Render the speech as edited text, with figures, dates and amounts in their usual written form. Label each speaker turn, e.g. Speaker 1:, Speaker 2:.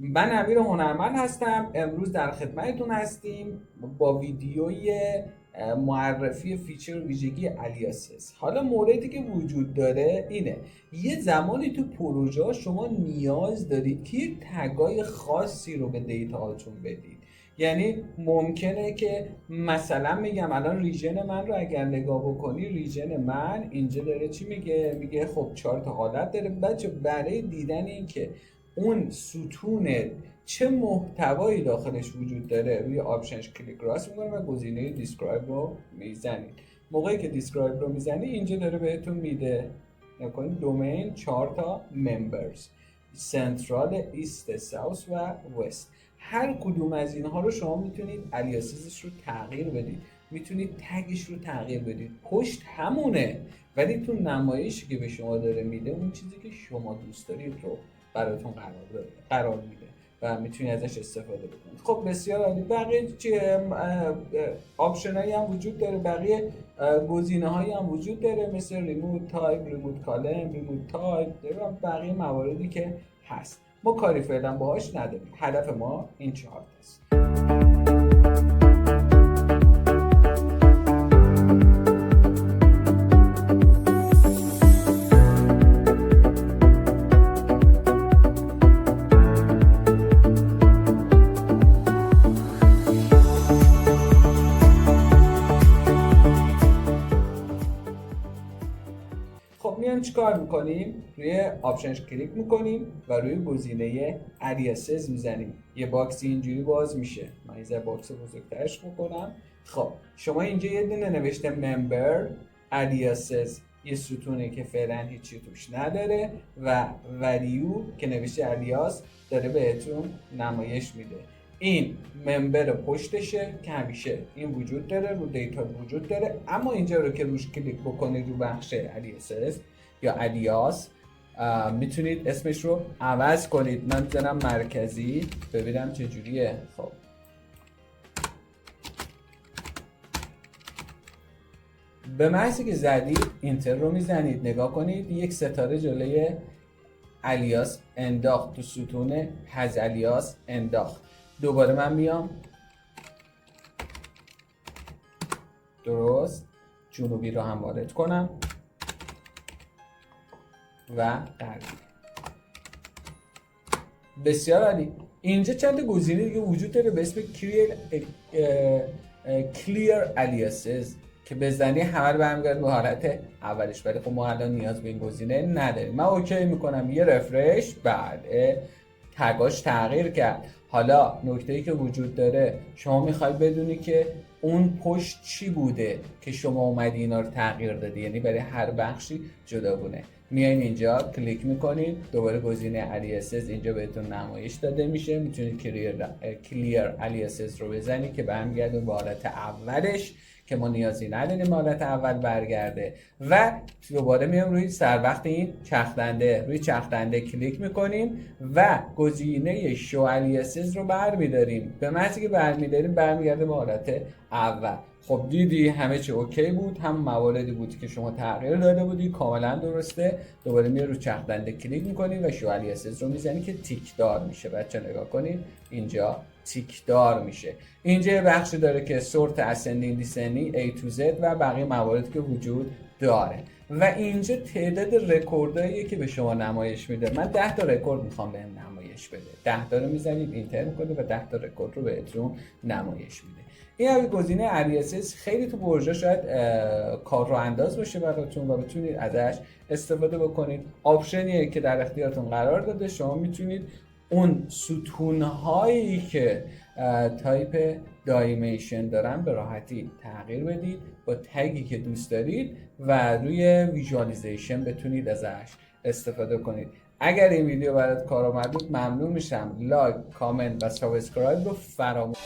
Speaker 1: من امیر هنرمند هستم. امروز در خدمتتون هستیم با ویدیوی معرفی فیچر ویژگی الیاسز. حالا موردی که وجود داره اینه، یه زمانی تو پروژه شما نیاز دارید که یه تگای خاصی رو به دیتاهاتون بدید. یعنی ممکنه که مثلا میگم الان ریژن من رو اگر نگاه بکنی، ریژن من اینجا داره چی میگه خب 4 تا حالت داره. بچه برای دیدن این که اون ستون چه محتوایی داخلش وجود داره، روی آپشنش کلیک راست میکنید و گزینه دیسکرایب رو میزنید. موقعی که دیسکرایب رو میزنی اینجا داره بهتون میده نکنید دومین 4 تا ممبرز، سنترال، ایست، ساوث و وست. هر کدوم از اینها رو شما میتونید الیاسزش رو تغییر بدید، میتونید تگش رو تغییر بدید. پشت همونه ولی تو نمایشی که به شما داره میده اون چیزی که شما دوست دارید رو براتون قرار میده و میتونید ازش استفاده بکنید. خب بسیار عالی. بقیه آپشن هایی هم وجود داره، بقیه گزینه هایی هم وجود داره مثل ریموت تایپ، ریموت کالم، ریموت تایپ و بقیه مواردی که هست. ما کاری فعلا باهاش نداریم. هدف ما این 4 است. خب میایم چیکار میکنیم؟ روی آپشنش کلیک میکنیم و روی گزینه الیاسز میزنیم. یه باکسی اینجوری باز میشه. من این باکس بزرگترش میکنم. خب شما اینجا یه دونه نوشته ممبر الیاسز، یه ستونه که فعلا هیچی توش نداره و ولیو که نوشته الیاس داره بهتون نمایش میده. این ممبر پشتشه که همیشه این وجود داره، رو دیتا وجود داره. اما اینجا رو که روش کلیک بکنید رو بخش الیاسز یا الیاس، میتونید اسمش رو عوض کنید. من میزنم مرکزی ببینم چجوریه. خب به محضی که زدید اینتر رو میزنید، نگاه کنید یک ستاره جلوی الیاس انداخت، تو ستون هز الیاس انداخت. دوباره من میام درست جنوبی رو هم وارد کنم و غربی. بسیار عالی. اینجا چند گزینه دیگه وجود داره به اسم کلیر الیاسز که بزنی همه رو برمیگرده به حالت اولش، ولی خب ما الان نیاز به این گزینه نداریم. من اوکی میکنم، یه رفرش، بعد تگاش تغییر کرد. حالا نکته‌ای که وجود داره، شما میخوای بدونی که اون پشت چی بوده که شما اومدی اینا رو تغییر دادی، یعنی برای هر بخشی جداگونه. میایین اینجا کلیک میکنید، دوباره گزینه الیاسز اینجا بهتون نمایش داده میشه. میتونید کلیر الیاسز رو بزنید که برمیگرده به حالت اولش که ما نیازی نداریم حالت اول برگرده. و دوباره میام روی سر وقت این چرخدنده، روی چرخدنده کلیک میکنیم و گزینه شو الیاسز رو برمیداریم. به محضی که برمیداریم برمیگرده به حالت اول. خب دیدی همه چی اوکی بود، هم مواردی بود که شما تغییر داده بودی کاملا درسته. دوباره میای رو چرخدنده کلیک میکنی و شو الیاسز رو میزنی که تیک دار میشه. بچه نگاه کنید اینجا تیک دار میشه. اینجا یه بخشی داره که سورت اسندینگ دیسندینگ A to Z و بقیه مواردی که وجود داره. و اینجا تعداد رکورداییه که به شما نمایش میده. من 10 تا رکورد میخوام بهم نمایش بده. 10 تا رو میزنید اینتر میکنید و 10 تا رکورد رو بهتون نمایش میده. این هم گزینه الیاسز خیلی تو پروژه شاید کار رو انداز باشه براتون و بتونید ازش استفاده بکنید. آپشنیه که در اختیارتون قرار داده. شما میتونید اون ستونهایی که تایپ دایمنشن دارن به راحتی تغییر بدید با تگی که دوست دارید و روی ویژوالیزیشن بتونید ازش استفاده کنید. اگر این ویدیو برات کارآمد بود ممنون میشم لایک، کامنت و سابسکرایب رو فراموش